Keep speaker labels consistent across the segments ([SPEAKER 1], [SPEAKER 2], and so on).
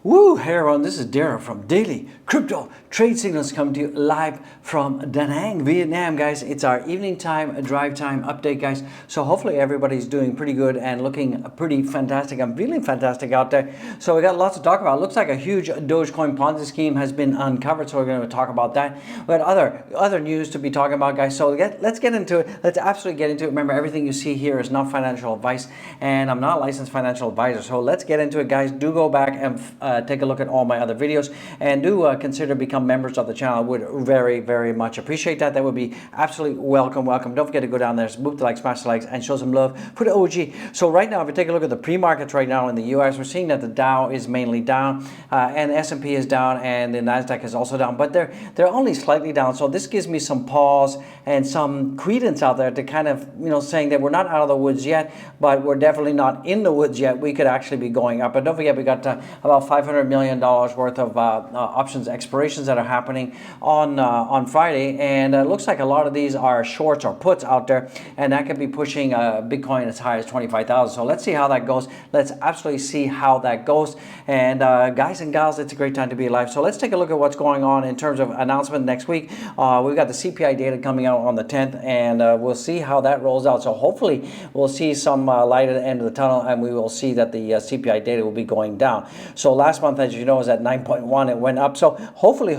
[SPEAKER 1] Woo! Hey everyone, this is Darren from Daily Crypto Trade Signals coming to you live from Da Nang, Vietnam, guys. It's our evening time, drive time update, guys. So hopefully everybody's doing pretty good and looking pretty fantastic. I'm feeling fantastic out there. So we got lots to talk about. It looks like a huge Dogecoin Ponzi scheme has been uncovered, so we're going to talk about that. We got other news to be talking about, guys. So let's get into it. Let's absolutely get into it. Remember, everything you see here is not financial advice, and I'm not a licensed financial advisor. So let's get into it, guys. Do go back and take a look at all my other videos, and do consider become members of the channel. I would very much appreciate that. That would be absolutely welcome. Don't forget to go down there, move the likes, smash the likes, and show some love for the OG. So right now, if you take a look at the pre-markets right now in the US, we're seeing that the Dow is mainly down, and the S&P is down, and the Nasdaq is also down, but they're only slightly down. So this gives me some pause and some credence out there to kind of, saying that we're not out of the woods yet, but we're definitely not in the woods yet. We could actually be going up. But don't forget, we got about $500 million worth of options expirations that are happening on Friday, and it looks like a lot of these are shorts or puts out there, and that could be pushing Bitcoin as high as 25,000. So let's see how that goes. Let's absolutely see how that goes. And guys and gals, it's a great time to be alive. So let's take a look at what's going on in terms of announcement next week. We've got the CPI data coming out on the 10th, and we'll see how that rolls out. So hopefully we'll see some light at the end of the tunnel, and we will see that the CPI data will be going down. So last month, as you know, is at 9.1. It went up. So hopefully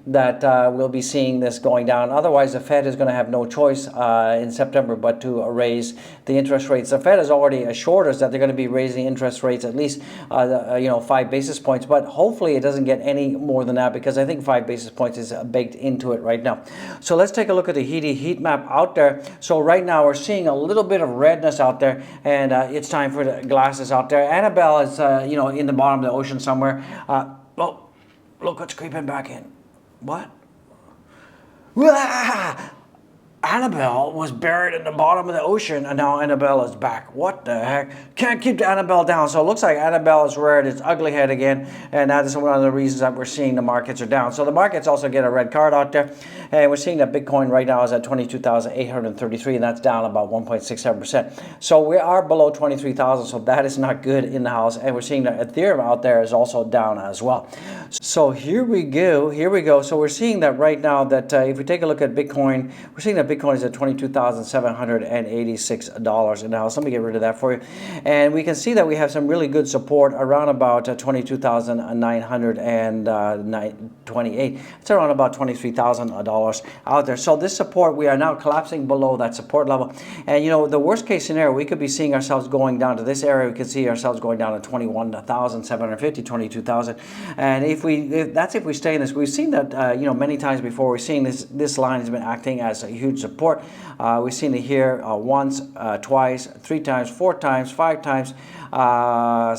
[SPEAKER 1] that we'll be seeing this going down. Otherwise, the Fed is going to have no choice in September but to raise the interest rates. The Fed has already assured us that they're going to be raising interest rates at least 5 basis points, but hopefully it doesn't get any more than that, because I think 5 basis points is baked into it right now. So let's take a look at the heat map out there. So right now we're seeing a little bit of redness out there, and it's time for the glasses out there. Annabelle is in the bottom of the ocean somewhere. Oh, look what's creeping back in. What? Wah! Annabelle was buried in the bottom of the ocean, and now Annabelle is back. What the heck? Can't keep Annabelle down. So it looks like Annabelle is reared its ugly head again, and that is one of the reasons that we're seeing the markets are down. So the markets also get a red card out there, and we're seeing that Bitcoin right now is at 22,833, and that's down about 1.67%. So we are below 23,000, so that is not good in the house, and we're seeing that Ethereum out there is also down as well. So here we go. So we're seeing that right now that if we take a look at Bitcoin, we're seeing that Bitcoin is at $22,786 in the house. Let me get rid of that for you. And we can see that we have some really good support around about 22,928. It's around about $23,000 out there. So this support, we are now collapsing below that support level. And the worst case scenario, we could be seeing ourselves going down to this area. We could see ourselves going down to 21,750, 22,000. And if we stay in this, we've seen that many times before. We're seeing this line has been acting as a huge support. We've seen it here once, twice, 3 times, 4 times, 5 times,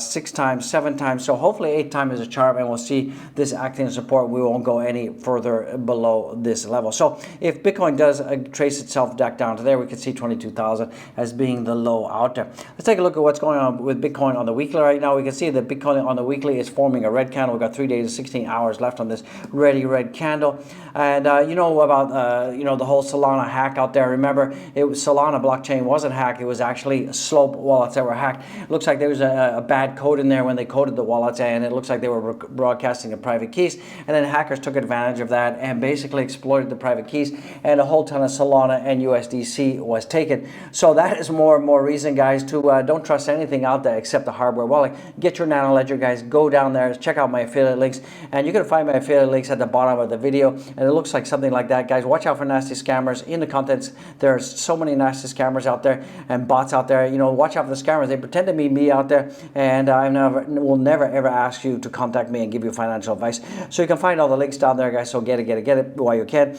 [SPEAKER 1] 6 times, 7 times. So hopefully 8 times is a charm, and we'll see this acting as support. We won't go any further below this level. So if Bitcoin does trace itself back down to there, we can see 22,000 as being the low out there. Let's take a look at what's going on with Bitcoin on the weekly right now. We can see that Bitcoin on the weekly is forming a red candle. We've got 3 days and 16 hours left on this red candle. And about the whole Solana hack out there. Remember, Solana blockchain wasn't hacked. It was actually Slope wallets that were hacked. It looks like there was a bad code in there when they coded the wallets, and it looks like they were broadcasting the private keys, and then hackers took advantage of that and basically exploited the private keys, and a whole ton of Solana and USDC was taken. So that is more and more reason, guys, to don't trust anything out there except the hardware wallet. Get your Nano Ledger, guys. Go down there, check out my affiliate links, and you can find my affiliate links at the bottom of the video, and it looks like something like that, guys. Watch out for nasty scammers in the contents. There's so many nasty scammers out there and bots out there. Watch out for the scammers. They pretend to be me out there, and I will never ever ask you to contact me and give you financial advice. So you can find all the links down there, guys. So get it while you can.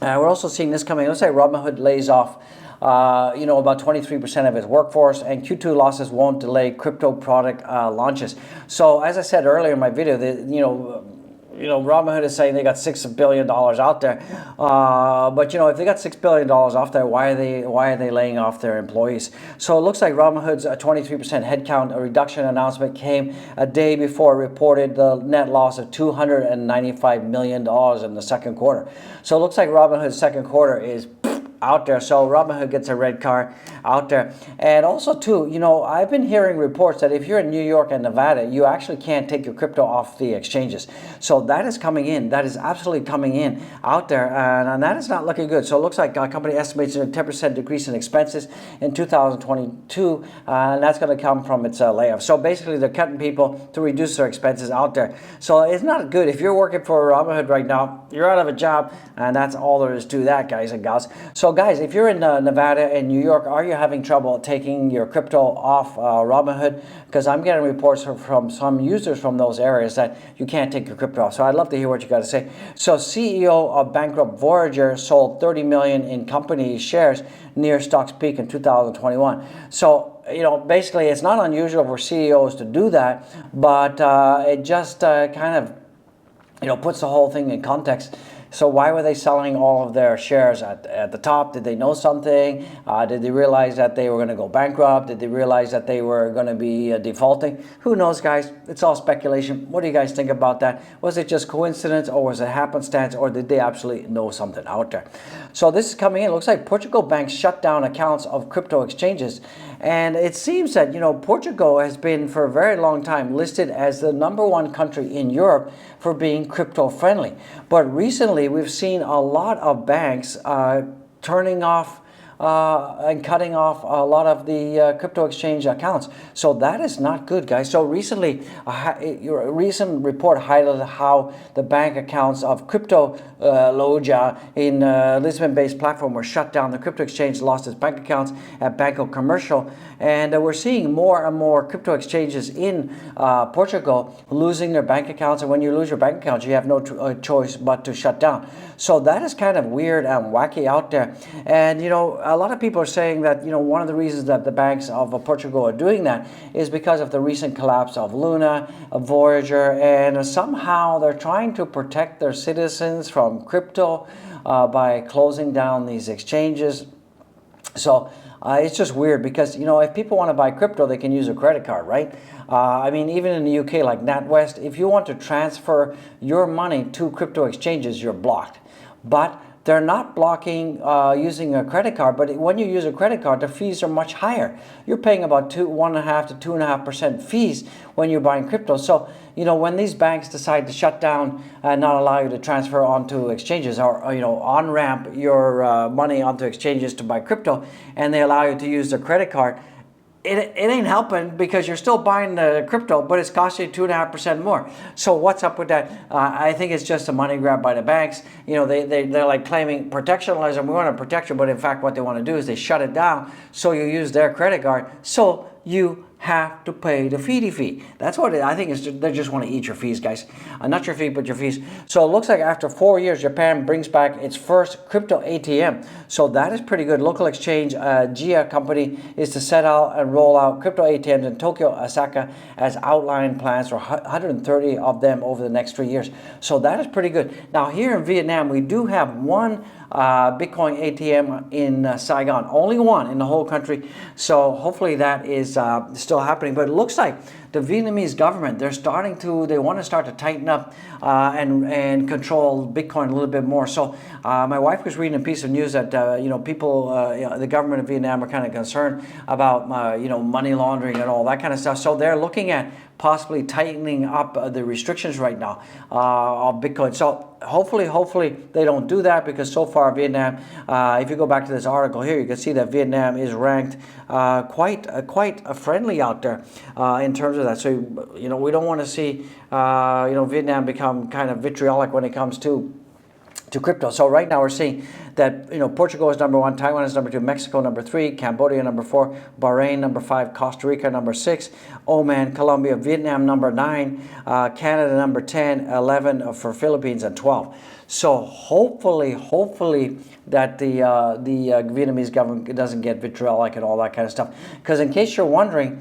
[SPEAKER 1] We're also seeing this coming. Let's say Robinhood lays off about 23% of its workforce, and Q2 losses won't delay crypto product launches. So as I said earlier in my video, Robinhood is saying they got $6 billion out there, but if they got $6 billion off there, why are they laying off their employees? So it looks like Robinhood's 23% headcount reduction announcement came a day before it reported the net loss of $295 million in the second quarter. So it looks like Robinhood's second quarter is out there. So Robinhood gets a red card out there. And also too, you know, I've been hearing reports that if you're in New York and Nevada, you actually can't take your crypto off the exchanges. So that is coming in. That is absolutely coming in out there, and that is not looking good. So it looks like a company estimates a 10% decrease in expenses in 2022, and that's going to come from its layoff. So basically, they're cutting people to reduce their expenses out there. So it's not good. If you're working for Robinhood right now, you're out of a job, and that's all there is to that, guys and gals. So guys, if you're in Nevada and New York, are you having trouble taking your crypto off Robinhood? Because I'm getting reports from some users from those areas that you can't take your crypto off. So I'd love to hear what you got to say. So CEO of bankrupt Voyager sold 30 million in company shares near stock's peak in 2021. So, you know, basically it's not unusual for CEOs to do that, but it just kind of, you know, puts the whole thing in context. So why were they selling all of their shares at the top? Did they know something? Did they realize that they were going to go bankrupt? Did they realize that they were going to be defaulting? Who knows, guys? It's all speculation. What do you guys think about that? Was it just coincidence, or was it happenstance, or did they actually know something out there? So this is coming in. It looks like Portugal banks shut down accounts of crypto exchanges. And it seems that, you know, Portugal has been for a very long time listed as the #1 country in Europe for being crypto friendly. But recently we've seen a lot of banks turning off and cutting off a lot of the crypto exchange accounts. So that is not good, guys. So recently, a recent report highlighted how the bank accounts of Crypto Loja in Lisbon-based platform were shut down. The crypto exchange lost its bank accounts at Banco Commercial. And we're seeing more and more crypto exchanges in Portugal losing their bank accounts. And when you lose your bank accounts, you have no choice but to shut down. So that is kind of weird and wacky out there. And, you know, a lot of people are saying that, you know, one of the reasons that the banks of Portugal are doing that is because of the recent collapse of Luna, of Voyager, and somehow they're trying to protect their citizens from crypto by closing down these exchanges. So it's just weird because, you know, if people want to buy crypto, they can use a credit card, right? I mean, even in the UK, like NatWest, if you want to transfer your money to crypto exchanges, you're blocked. But they're not blocking using a credit card, but when you use a credit card, the fees are much higher. You're paying about 1.5% to 2.5% fees when you're buying crypto. So, you know, when these banks decide to shut down and not allow you to transfer onto exchanges or you know, on-ramp your money onto exchanges to buy crypto, and they allow you to use their credit card, it ain't helping because you're still buying the crypto, but it's costing you 2.5% more. So what's up with that? I think it's just a money grab by the banks. You know, they're like claiming protectionism. We want to protect you, but in fact, what they want to do is they shut it down so you use their credit card. So you have to pay the fee. That's what I think is. They just want to eat your fees, guys. Not your fee, but your fees. So it looks like after 4 years, Japan brings back its first crypto ATM. So that is pretty good. Local exchange, Gia company, is to set out and roll out crypto ATMs in Tokyo, Osaka, as outlined plans for 130 of them over the next 3 years. So that is pretty good. Now here in Vietnam, we do have one Bitcoin ATM in Saigon, only one in the whole country. So hopefully that is still happening. But it looks like the Vietnamese government, they want to start to tighten up and control Bitcoin a little bit more. So my wife was reading a piece of news that you know, people, the government of Vietnam are kind of concerned about you know, money laundering and all that kind of stuff. So they're looking at possibly tightening up the restrictions right now of Bitcoin. So hopefully they don't do that, because so far Vietnam, if you go back to this article here, you can see that Vietnam is ranked quite friendly out there in terms of that. So, you know, we don't want to see you know, Vietnam become kind of vitriolic when it comes to crypto. So right now we're seeing that, you know, Portugal is #1, Taiwan is #2, Mexico #3, Cambodia #4, Bahrain #5, Costa Rica #6, Oman, Colombia, Vietnam #9, Canada #10, 11 for Philippines, and 12. So hopefully that the Vietnamese government doesn't get vitriolic and all that kind of stuff. Because in case you're wondering,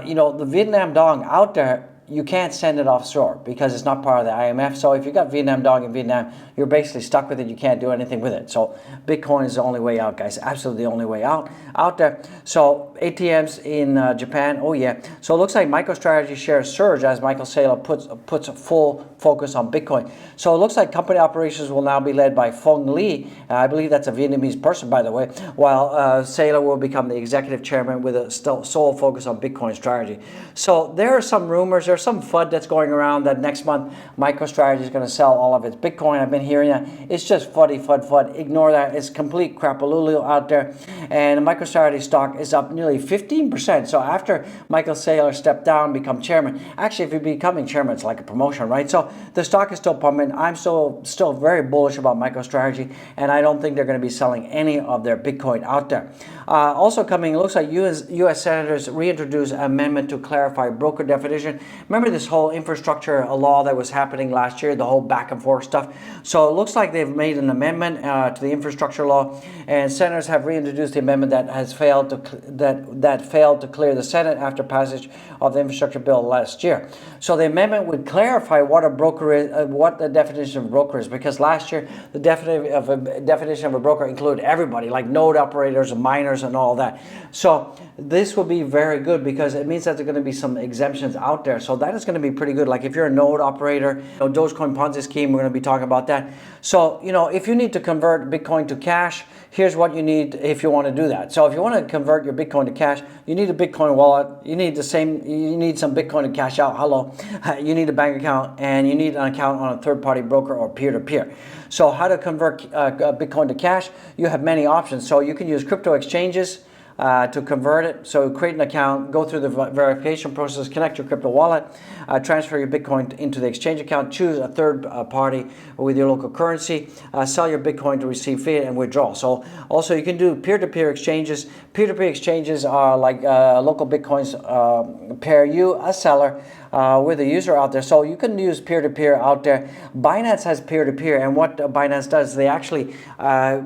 [SPEAKER 1] you know, the Vietnam dong out there you can't send it offshore because it's not part of the IMF. So if you got Vietnam Dog in Vietnam, you're basically stuck with it. You can't do anything with it. So Bitcoin is the only way out, guys. Absolutely the only way out there. So ATMs in Japan, oh yeah. So it looks like MicroStrategy shares surge as Michael Saylor puts full focus on Bitcoin. So it looks like company operations will now be led by Phong Le. I believe that's a Vietnamese person, by the way, while Saylor will become the executive chairman with a sole focus on Bitcoin strategy. So there are some rumors, there's some FUD that's going around that next month MicroStrategy is going to sell all of its Bitcoin. I've been hearing that. It's just FUD. Ignore that. It's complete crapalulu out there. And MicroStrategy stock is up nearly 15%. So after Michael Saylor stepped down, become chairman, actually if you're becoming chairman, it's like a promotion, right? So the stock is still pumping. I'm still very bullish about MicroStrategy, and I don't think they're going to be selling any of their Bitcoin out there. Also coming, it looks like U.S. senators reintroduce an amendment to clarify broker definition. Remember this whole infrastructure law that was happening last year, the whole back and forth stuff? So it looks like they've made an amendment to the infrastructure law, and senators have reintroduced the amendment that has failed to clear the Senate after passage of the infrastructure bill last year. So the amendment would clarify what a broker is, what the definition of broker is, because last year the definition of a broker included everybody, like node operators and miners and all that. So this will be very good because it means that there are going to be some exemptions out there. So that is going to be pretty good. Like if you're a node operator, Dogecoin Ponzi scheme, we're going to be talking about that. So, if you need to convert Bitcoin to cash, here's what you need if you want to do that. So if you want to convert your Bitcoin to cash, you need a Bitcoin wallet. You need some Bitcoin to cash out. Hello. You need a bank account, and you need an account on a third-party broker or peer-to-peer. So how to convert Bitcoin to cash? You have many options. So you can use crypto exchanges to convert it. So create an account, go through the verification process, connect your crypto wallet, transfer your Bitcoin into the exchange account, choose a third party with your local currency, sell your Bitcoin to receive fiat and withdraw. So also you can do peer-to-peer exchanges. Peer-to-peer exchanges are like local Bitcoins pair you, a seller, with a user out there. So you can use peer-to-peer out there. Binance has peer-to-peer, and what Binance does, they actually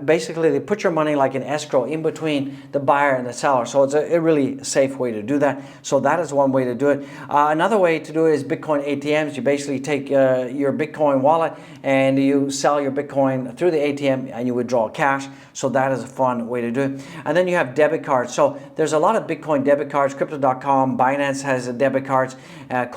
[SPEAKER 1] basically they put your money like an escrow in between the buyer and the seller. So it's a really safe way to do that. So that is one way to do it. Another way to do it is Bitcoin ATMs. You basically take your Bitcoin wallet and you sell your Bitcoin through the ATM and you withdraw cash. So that is a fun way to do it. And then you have debit cards. So there's a lot of Bitcoin debit cards. Crypto.com, Binance has debit cards.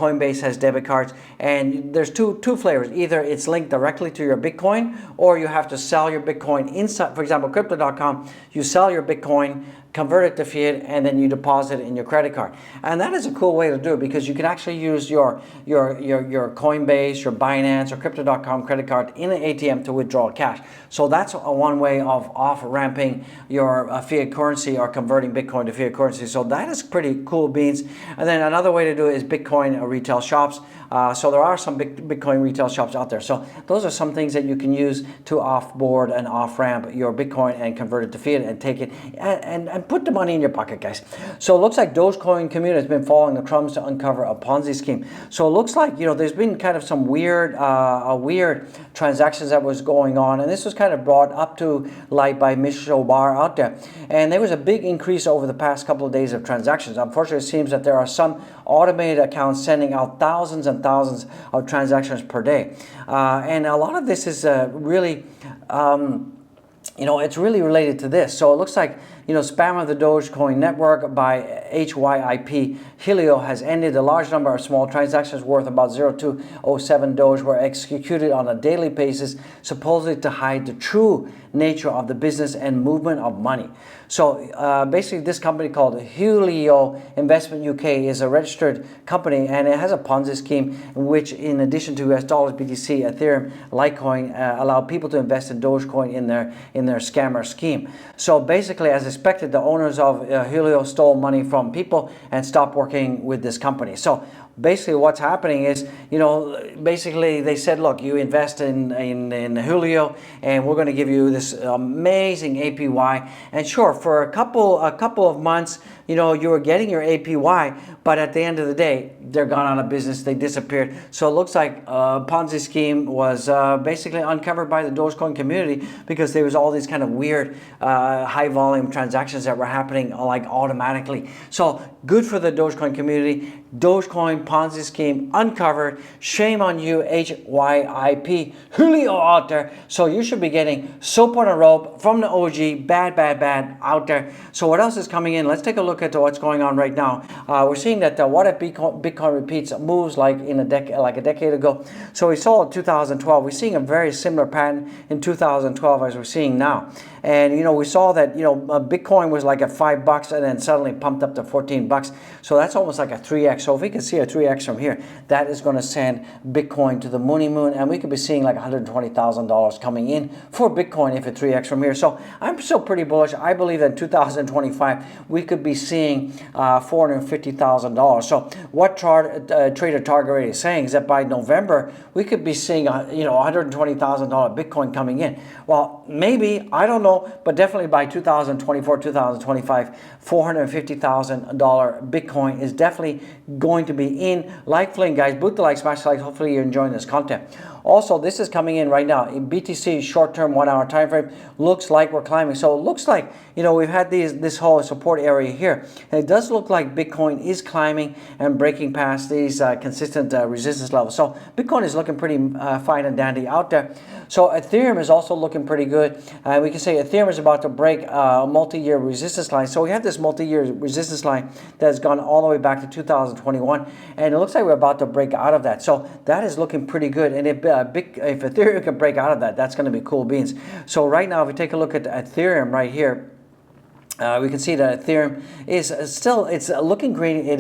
[SPEAKER 1] Coinbase has debit cards, and there's two flavors. Either it's linked directly to your Bitcoin, or you have to sell your Bitcoin inside. For example, Crypto.com, you sell your Bitcoin, convert it to fiat, and then you deposit it in your credit card. And that is a cool way to do it because you can actually use your Coinbase, your Binance, or Crypto.com credit card in an ATM to withdraw cash. So that's one way of off-ramping your fiat currency or converting Bitcoin to fiat currency. So that is pretty cool beans. And then another way to do it is Bitcoin retail shops. So there are some Bitcoin retail shops out there. So those are some things that you can use to off-board and off-ramp your Bitcoin and convert it to fiat and take it and put the money in your pocket, guys. So it looks like Dogecoin community has been following the crumbs to uncover a Ponzi scheme. So it looks like, there's been kind of some weird transactions that was going on. And this was kind of brought up to light by Michelle Bar out there. And there was a big increase over the past couple of days of transactions. Unfortunately, it seems that there are some automated accounts sending out thousands and thousands of transactions per day. And a lot of this is really, it's really related to this. So it looks like, spam of the Dogecoin network by HYIP Helio has ended. A large number of small transactions worth about 0.207 Doge were executed on a daily basis, supposedly to hide the true nature of the business and movement of money. So basically this company called Helio Investment UK is a registered company, and it has a Ponzi scheme in which, in addition to US dollars, BTC, Ethereum, Litecoin, allow people to invest in Dogecoin in their scammer scheme. So basically, as expected, the owners of Helio stole money from people and stopped working with this company. So basically what's happening is, basically they said, look, you invest in Helio and we're going to give you this amazing APY. And sure, for a couple of months, you know, you were getting your APY, but at the end of the day, they're gone out of business. They disappeared. So it looks like Ponzi scheme was basically uncovered by the Dogecoin community, because there was all these kind of weird high volume transactions that were happening like automatically. So good for the Dogecoin community. Dogecoin Ponzi scheme uncovered. Shame on you, HYIP Julio out there. So you should be getting soap on a rope from the OG. Bad, bad, bad out there. So what else is coming in? Let's take a look at what's going on right now. We're seeing that what if Bitcoin repeats moves like in a decade ago. So we saw in 2012. We're seeing a very similar pattern in 2012 as we're seeing now. And you know, we saw that, you know, Bitcoin was like at $5 and then suddenly pumped up to $14. So that's almost like a 3x. So if we can see a 3x from here, that is going to send Bitcoin to the moon, and we could be seeing like $120,000 coming in for Bitcoin if it's 3x from here. So I'm still pretty bullish. I believe that in 2025 we could be seeing $450,000. So what trader target rate is saying is that by November we could be seeing you know, $120,000 Bitcoin coming in. Well, maybe, I don't know, but definitely by 2024, 2025, $450,000 Bitcoin is definitely going to be in. Like Flynn, guys, boot the like, smash the like. Hopefully you're enjoying this content. Also, this is coming in right now in BTC short-term 1 hour time frame. Looks like we're climbing. So it looks like, you know, we've had this whole support area here, and it does look like Bitcoin is climbing and breaking past these consistent resistance levels. So Bitcoin is looking pretty fine and dandy out there. So Ethereum is also looking pretty good. We can say Ethereum is about to break a multi-year resistance line. So we have this multi-year resistance line that has gone all the way back to 2021, and it looks like we're about to break out of that. So that is looking pretty good. And if Ethereum can break out of that, that's going to be cool beans. So right now, if we take a look at Ethereum right here, we can see that Ethereum is still, it's looking green. It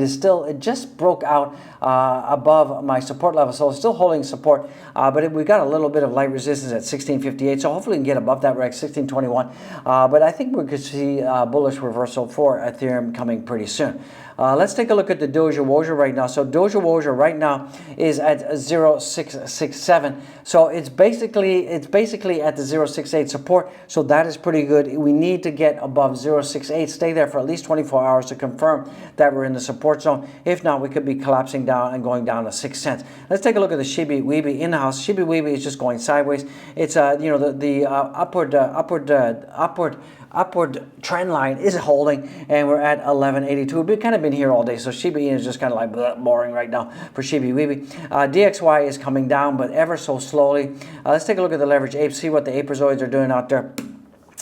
[SPEAKER 1] just broke out above my support level. So it's still holding support, but we got a little bit of light resistance at 1658. So hopefully we can get above that. We're at 1621. But I think we could see a bullish reversal for Ethereum coming pretty soon. Let's take a look at the Doge Woja right now. So Doge Woja right now is at 0.667. So it's basically at the 0.68 support. So that is pretty good. We need to get above 0.68. Stay there for at least 24 hours to confirm that we're in the support zone. If not, we could be collapsing down and going down to 6 cents. Let's take a look at the Shiba Weeby in the house. Shiba Weeby is just going sideways. It's you know, the upward trend line is holding, and we're at 1182. We've kind of been here all day, so Shiba Inu is just kind of like boring right now for Shiba Weeby. DXY is coming down, but ever so slowly. Let's take a look at the leverage apes, see what the aperozoids are doing out there.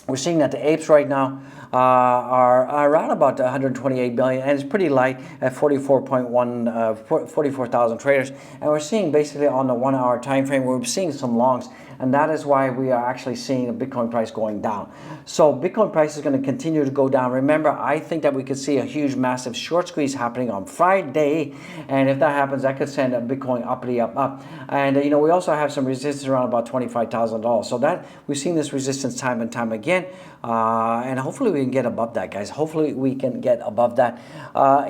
[SPEAKER 1] We're seeing that the apes right now are around about 128 billion, and it's pretty light at 44,000 traders. And we're seeing basically on the 1 hour time frame, we're seeing some longs, and that is why we are actually seeing the Bitcoin price going down. So Bitcoin price is going to continue to go down. Remember, I think that we could see a huge, massive short squeeze happening on Friday, and if that happens, that could send a Bitcoin uppity up. And you know, we also have some resistance around about $25,000. So that we've seen this resistance time and time again, and hopefully we can get above that, guys. Hopefully we can get above that.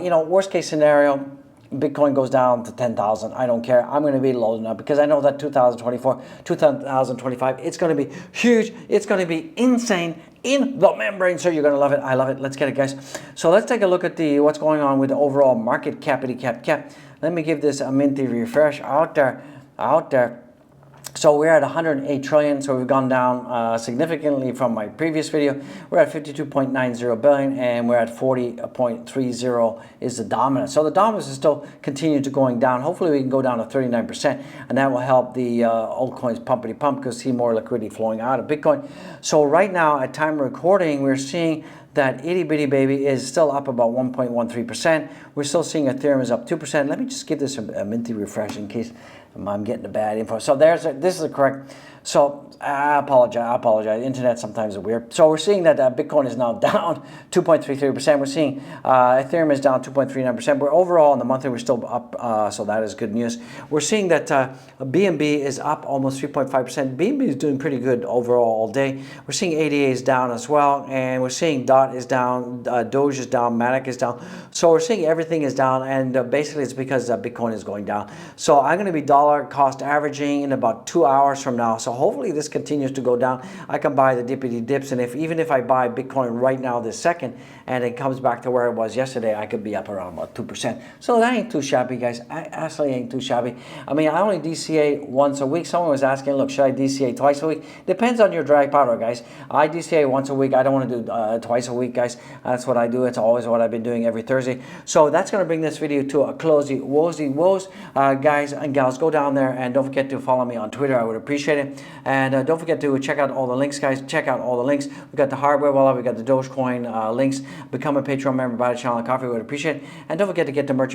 [SPEAKER 1] You know, worst case scenario, Bitcoin goes down to 10,000. I don't care. I'm going to be loading up because I know that 2024, 2025, it's going to be huge. It's going to be insane in the membrane. So you're going to love it. I love it. Let's get it, guys. So let's take a look at what's going on with the overall market capity cap. Let me give this a minty refresh out there. So we're at 108 trillion, so we've gone down significantly from my previous video. We're at 52.90 billion, and we're at 40.30 is the dominance. So the dominance is still continuing to going down. Hopefully we can go down to 39%, and that will help the altcoins pumpity pump because see more liquidity flowing out of Bitcoin. So right now, at time of recording, we're seeing that itty bitty baby is still up about 1.13%. We're still seeing Ethereum is up 2%. Let me just give this a minty refresh in case I'm getting the bad info. So this is the correct. So I apologize. Internet sometimes is weird. So we're seeing that Bitcoin is now down 2.33%. We're seeing Ethereum is down 2.39%. We're overall in the monthly, we're still up. So that is good news. We're seeing that BNB is up almost 3.5%. BNB is doing pretty good overall all day. We're seeing ADA is down as well, and we're seeing Polkadot is down, Doge is down, Matic is down. So we're seeing everything is down, and basically it's because Bitcoin is going down. So I'm going to be dollar cost averaging in about 2 hours from now. So hopefully this continues to go down. I can buy the dippity dips, and even if I buy Bitcoin right now this second and it comes back to where it was yesterday, I could be up around about 2%. So that ain't too shabby, guys. I actually ain't too shabby. I mean, I only DCA once a week. Someone was asking, look, should I DCA twice a week? Depends on your dry powder, guys. I DCA once a week. I don't want to do twice a week, guys. That's what I do. It's always what I've been doing every Thursday. So that's going to bring this video to a closey woes. Guys and gals, go down there and don't forget to follow me on Twitter. I would appreciate it. And don't forget to check out all the links, guys. Check out all the links. We got the hardware wallet. We got the Dogecoin links. Become a Patreon member, buy the channel and coffee. We would appreciate it. And don't forget to get the merch.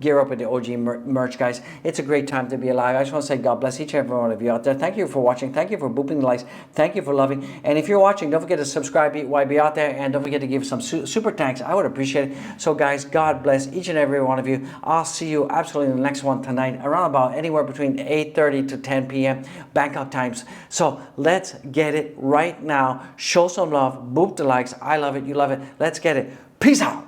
[SPEAKER 1] Gear up with the OG merch, guys. It's a great time to be alive. I just want to say God bless each and every one of you out there. Thank you for watching. Thank you for booping the likes. Thank you for loving. And if you're watching, don't forget to subscribe, be out there, and don't forget to give some super thanks. I would appreciate it. So guys, God bless each and every one of you. I'll see you absolutely in the next one tonight, around about anywhere between 8:30 to 10 p.m. Bangkok times. So let's get it right now. Show some love. Boop the likes. I love it. You love it. Let's get it. Peace out.